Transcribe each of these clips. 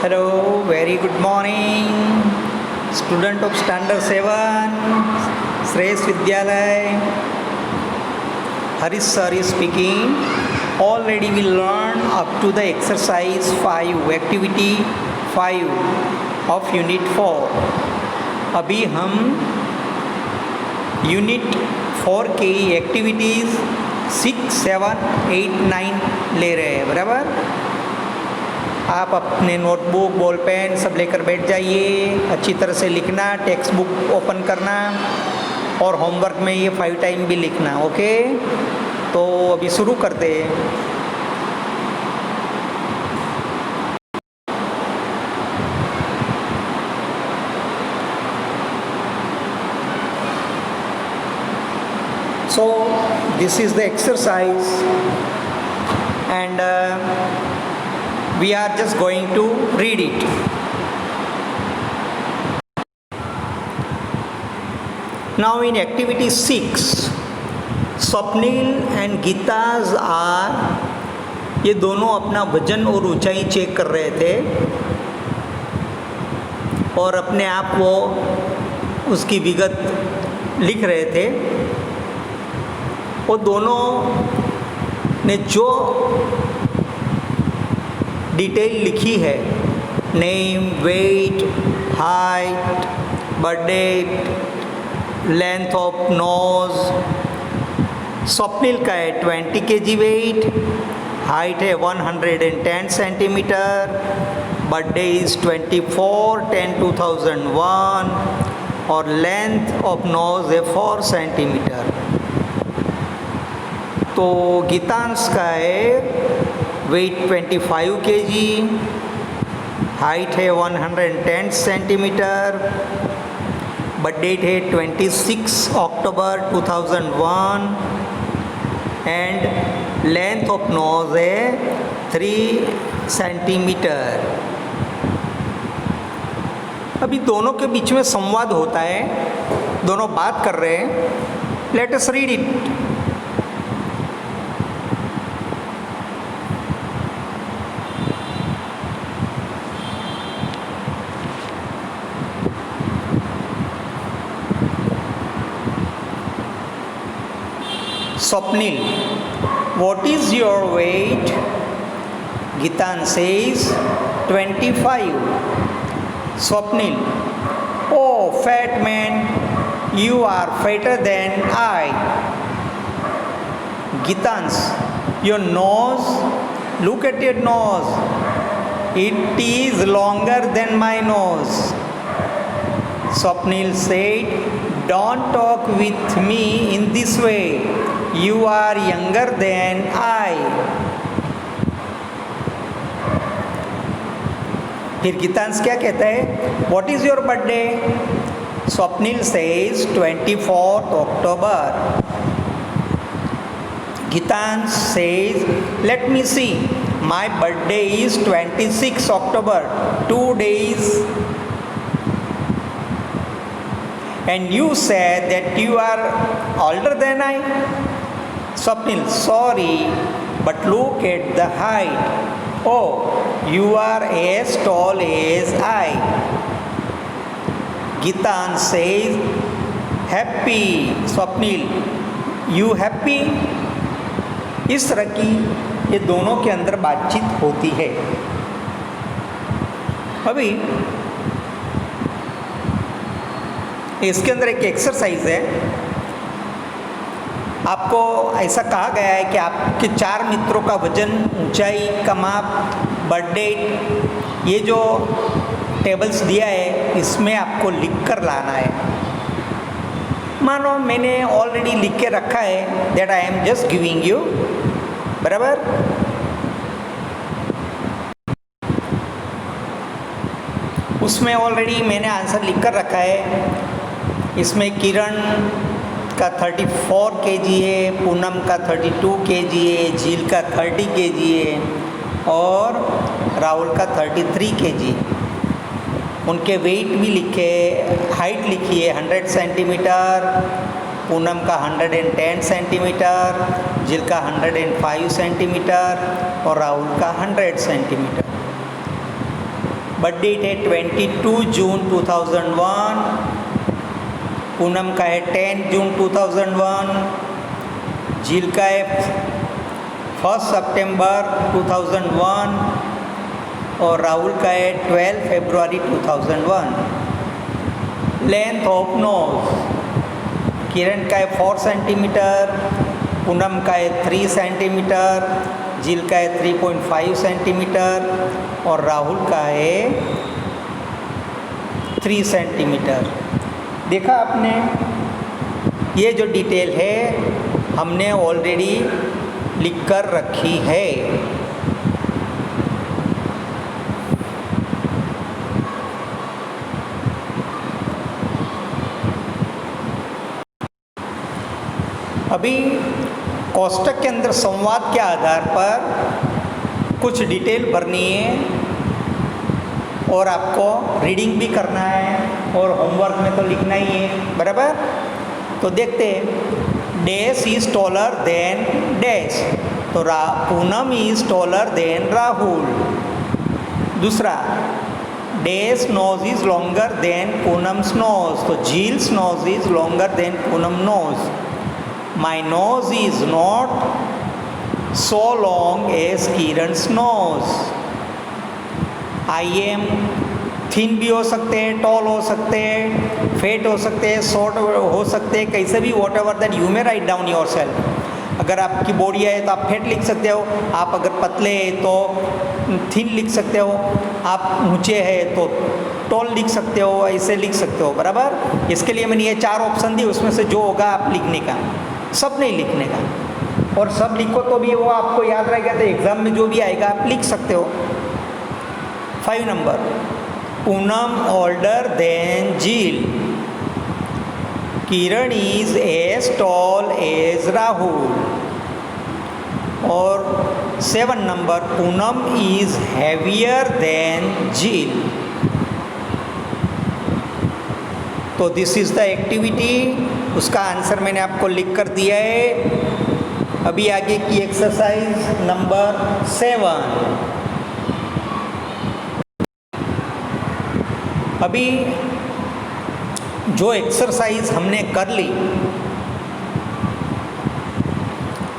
Hello, very good morning. Student of Standard 7, Shreyas Vidyalaya. Harish sir is speaking. Already we learned up to the exercise 5, activity 5 of unit 4. अभी हम unit 4 की activities 6, 7, 8, 9 ले रहे हैं, बराबर। आप अपने नोटबुक बॉल पेन सब लेकर बैठ जाइए, अच्छी तरह से लिखना, टेक्स्ट बुक ओपन करना और होमवर्क में ये 5 टाइम भी लिखना, ओके। तो अभी शुरू करते हैं। So this is the exercise and we are just going to read it. Now in activity 6, Swapnil and Geeta's are, ये दोनों अपना वजन और ऊंचाई चेक कर रहे थे और अपने आप वो उसकी विगत लिख रहे थे। वो दोनों ने जो डिटेल लिखी है, name, weight, height, birthday, length of nose, Swapnil का है 20 kg वेट, हाइट है 110 सेंटीमीटर, बर्थडे इज़ 24/10/2001 और लेंथ ऑफ नोज है 4 सेंटीमीटर। तो गीतांश का है वेट 25 kg, हाइट है 110 सेंटीमीटर, बर्थडे है 26 अक्टूबर 2001 एंड लेंथ ऑफ नोज है 3 सेंटीमीटर। अभी दोनों के बीच में संवाद होता है, दोनों बात कर रहे हैं। Let us read it. Swapnil, what is your weight? Gitan says 25. Swapnil, oh fat man, you are fatter than I. Gitans, your nose, look at your nose. It is longer than my nose. Swapnil said, don't talk with me in this way. You are younger than I. फिर गीतांश क्या कहता है? What is your birthday? Swapnil says 24th October. Geetansh says, let me see. My birthday is 26 October. 2 days. And you said that you are older than I. Swapnil, sorry, but look at the height. Oh, you are as tall as I. Gitan says, happy. Swapnil, you happy? इस तरह की ये दोनों के अंदर बातचीत होती है। अभी इसके अंदर एक एक्सरसाइज है। आपको ऐसा कहा गया है कि आपके 4 मित्रों का वजन, ऊंचाई का माप, बर्थडे, ये जो टेबल्स दिया है इसमें आपको लिख कर लाना है। मानो मैंने ऑलरेडी लिख के रखा है, that I am just giving you, बराबर। उसमें ऑलरेडी मैंने आंसर लिख कर रखा है। इसमें किरण का 34 kg है, पूनम का 32 kg है, झील का 30 kg है और राहुल का 33 kg। उनके वेट भी लिखे, हाइट लिखी है 100 सेंटीमीटर, पूनम का 110 सेंटीमीटर, झील का 105 सेंटीमीटर और राहुल का 100 सेंटीमीटर। बर्थ डेट है 22 जून 2001, पूनम का है 10 जून 2001, झील का है 1 सितंबर 2001 और राहुल का है 12 फरवरी 2001। लेंथ ऑफ नोज, किरण का है 4 सेंटीमीटर, पूनम का है 3 सेंटीमीटर, झील का है 3.5 सेंटीमीटर और राहुल का है 3 सेंटीमीटर। देखा आपने, ये जो डिटेल है हमने ऑलरेडी लिख कर रखी है। अभी कोष्टक के अंदर संवाद के आधार पर कुछ डिटेल भरनी है और आपको रीडिंग भी करना है और होमवर्क में तो लिखना ही है, बराबर। तो देखते हैं, dash is taller than dash, तो Poonam is taller than Rahul. दूसरा, dash nose is longer than Poonam's nose, तो Jheel's nose is longer than Poonam nose. My nose is not so long as Kiran's nose. I am thin भी हो सकते हैं, tall हो सकते हैं, fat हो सकते हैं, short हो सकते हैं, कैसे भी whatever that you may write down yourself। अगर आपकी बॉडी है तो आप फैट लिख सकते हो, आप अगर पतले हैं तो थिन लिख सकते हो, आप ऊंचे हैं तो टॉल लिख सकते हो, ऐसे लिख सकते हो, बराबर। इसके लिए मैंने ये 4 ऑप्शन दिए, उसमें से जो होगा आप लिखने का, सब नहीं लिखने का। और सब लिखो तो भी वो आपको याद रहेगा, तो एग्ज़ाम में जो भी आएगा आप लिख सकते हो। 5 number, Poonam older than Jheel, Kiran is as tall as Rahul. और 7 number, Poonam is heavier than Jheel. तो दिस इज़ द एक्टिविटी, उसका आंसर मैंने आपको लिख कर दिया है। अभी आगे की एक्सरसाइज नंबर 7। अभी जो एक्सरसाइज हमने कर ली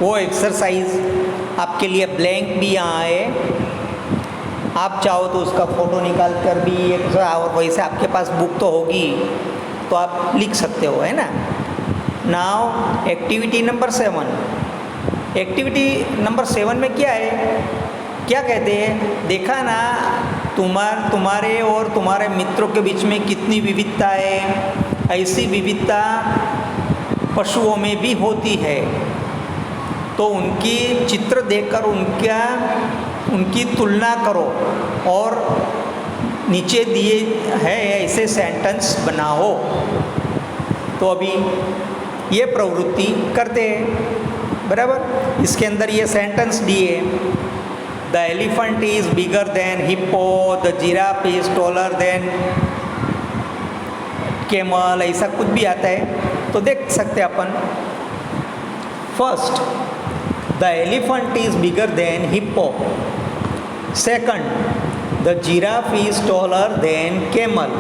वो एक्सरसाइज आपके लिए ब्लैंक भी यहाँ है, आप चाहो तो उसका फ़ोटो निकाल कर भी और वैसे आपके पास बुक तो होगी तो आप लिख सकते हो, है ना। Now activity number 7। Activity number 7 में क्या है, क्या कहते हैं, देखा ना तुम्हारे और तुम्हारे मित्रों के बीच में कितनी विविधता है, ऐसी विविधता पशुओं में भी होती है। तो उनकी चित्र देखकर उनकी तुलना करो और नीचे दिए है ऐसे सेंटेंस बनाओ। तो अभी ये प्रवृत्ति करते हैं, बराबर। इसके अंदर ये सेंटेंस दिए, the elephant is bigger than hippo, the giraffe is taller than camel, ऐसा कुछ भी आता है तो देख सकते हैं अपन। First, the elephant is bigger than hippo. Second, the giraffe is taller than camel.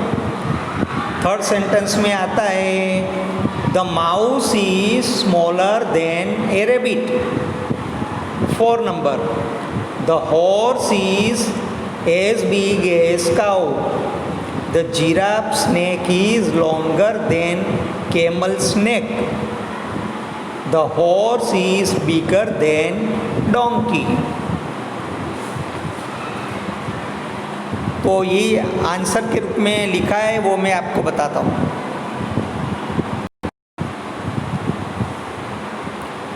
Third sentence में आता है, the mouse is smaller than a rabbit. 4 number, the horse is as big as cow. The giraffe snake is longer than camel snake. The horse is bigger than donkey. तो ये answer के रूप में लिखा है, वो मैं आपको बताता हूँ।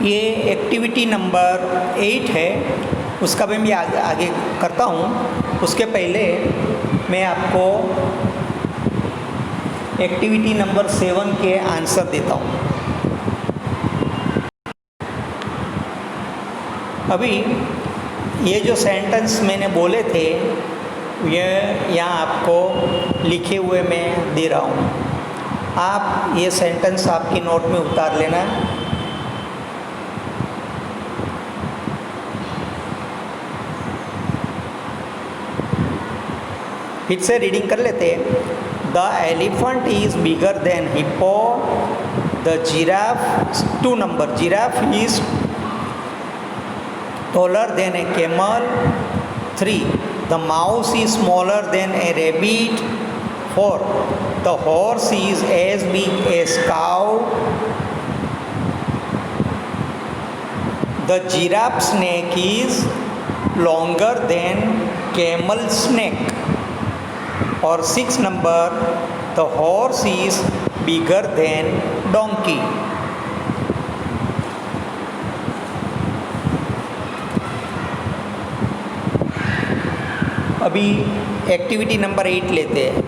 ये एक्टिविटी नंबर 8 है, उसका भी मैं आगे करता हूँ। उसके पहले मैं आपको एक्टिविटी नंबर 7 के आंसर देता हूँ। अभी ये जो सेंटेंस मैंने बोले थे ये यहाँ आपको लिखे हुए मैं दे रहा हूँ। आप ये सेंटेंस आपकी नोट में उतार लेना। फिर से रीडिंग कर लेते हैं। The elephant is bigger than hippo, the giraffe 2 number, giraffe is taller than a camel. 3, the mouse is smaller than a rabbit. 4, the horse is as big as cow. The giraffe snake is longer than camel snake. और 6 number, the horse is bigger than donkey. अभी activity number 8 लेते हैं।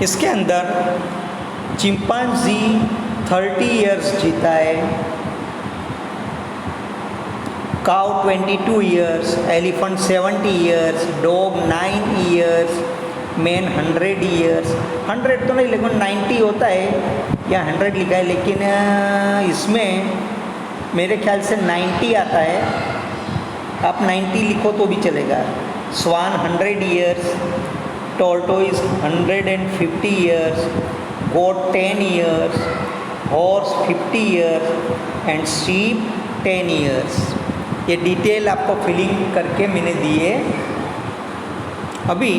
इसके अंदर chimpanzee 30 years जीता है, cow 22 years, elephant 70 years, dog 9 years, man 100 years. 100 तो नहीं, लेकिन 90 होता है या 100 लिखा है, लेकिन इसमें मेरे ख्याल से 90 आता है। आप 90 लिखो तो भी चलेगा। स्वान 100 years, tortoise 150 years, goat 10 years, horse 50 years and sheep 10 years। ये डिटेल आपको फिलिंग करके मैंने दिए। अभी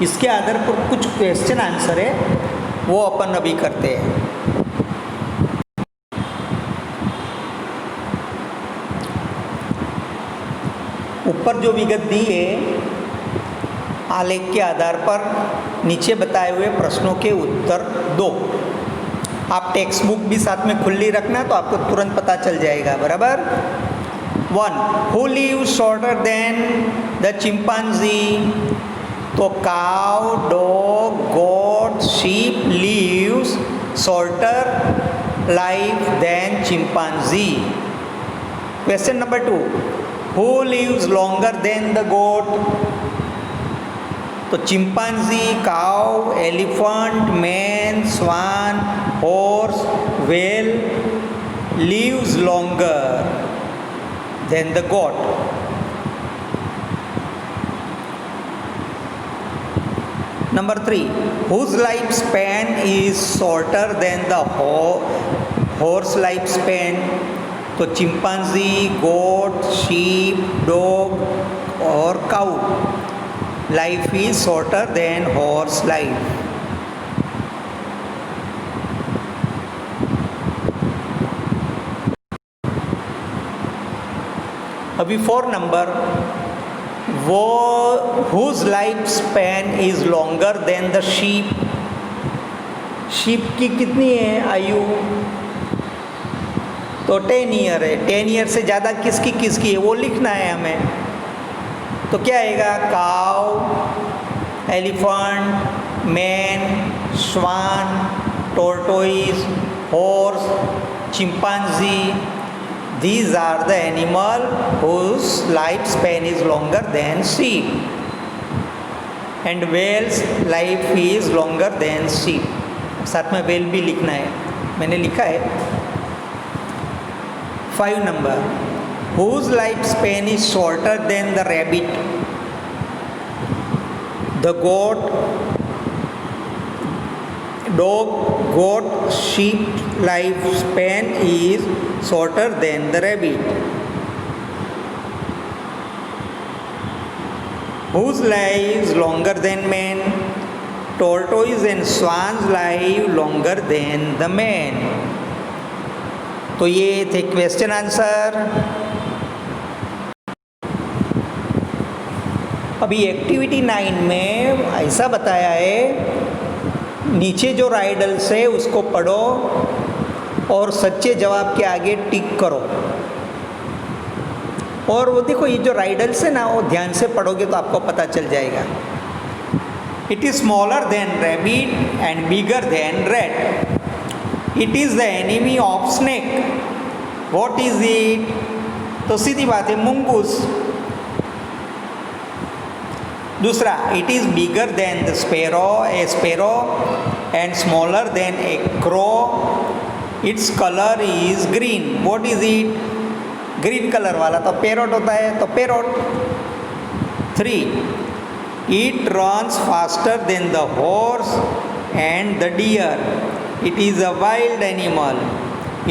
इसके आधार पर कुछ क्वेश्चन आंसर है, वो अपन अभी करते हैं। ऊपर जो विगत दी है आलेख के आधार पर नीचे बताए हुए प्रश्नों के उत्तर दो। आप टेक्स्ट बुक भी साथ में खुली रखना तो आपको तुरंत पता चल जाएगा, बराबर। 1, who lives shorter than the chimpanzee? तो cow, dog, goat, sheep lives shorter life than chimpanzee. Question number 2, who lives longer than the goat? तो chimpanzee, cow, elephant, man, swan, horse, whale lives longer than the goat. Number 3, whose lifespan is shorter than the horse lifespan? तो chimpanzee, गोट, sheep, dog और cow life is shorter than horse life. अभी 4 number, वो whose lifespan is longer than the sheep? Sheep की कितनी है आयु? तो 10 year है। 10 ईयर से ज़्यादा किसकी है वो लिखना है हमें। तो क्या आएगा? Cow, elephant, man, swan, tortoise, horse, chimpanzee. These are the animal whose lifespan is longer than sheep, and whale's life is longer than sheep. साथ में वेल भी लिखना है, मैंने लिखा है। 5 नंबर, whose life span is shorter than the rabbit? The goat, dog, goat, sheep life span is shorter than the rabbit. Whose lives longer than man? Tortoise and swans live longer than the man. तो ये थे question answer. अभी activity 9 में ऐसा बताया है, नीचे जो राइडल्स है उसको पढ़ो और सच्चे जवाब के आगे टिक करो। और वो देखो, ये जो राइडल्स है ना, वो ध्यान से पढ़ोगे तो आपको पता चल जाएगा। It is smaller than rabbit and bigger than rat. It is the enemy of snake. What is it? तो सीधी बात है, मुंगूस। दूसरा, it is bigger than the sparrow, a sparrow, and smaller than a crow. Its colour is green. What is it? Green colour वाला तो parrot होता है, तो parrot. 3, it runs faster than the horse and the deer. It is a wild animal.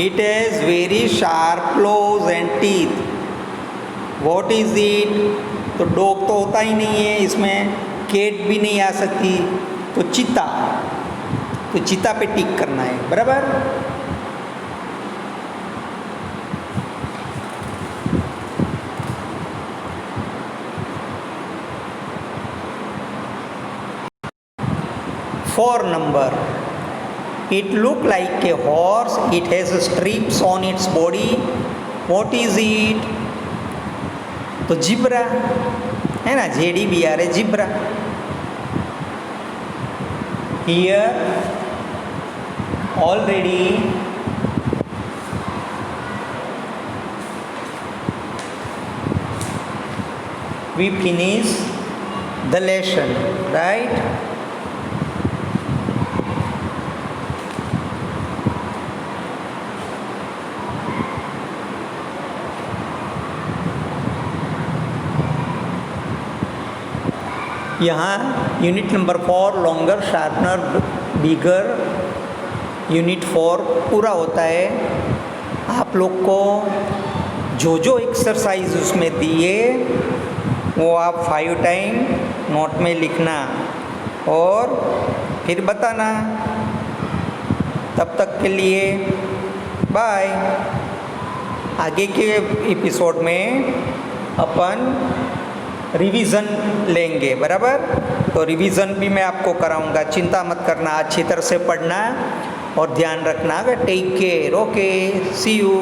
It has very sharp close and teeth. What is it? तो dog तो होता ही नहीं है इसमें, कैट भी नहीं आ सकती, तो चीता। तो चीता पे टिक करना है, बराबर। Four number, it look like a horse, it has strips on its body. What is it? तो जिब्रा है ना, JDBR है, zebra. Here already we finish the lesson, right? यहाँ यूनिट नंबर 4 लॉन्गर, शार्पनर, बिगर, यूनिट 4 पूरा होता है। आप लोग को जो जो एक्सरसाइज उसमें दिए वो आप 5 टाइम नोट में लिखना और फिर बताना। तब तक के लिए बाय। आगे के एपिसोड में अपन रिवीजन लेंगे, बराबर। तो रिवीजन भी मैं आपको कराऊंगा, चिंता मत करना, अच्छी तरह से पढ़ना और ध्यान रखना। Take care, okay, see you.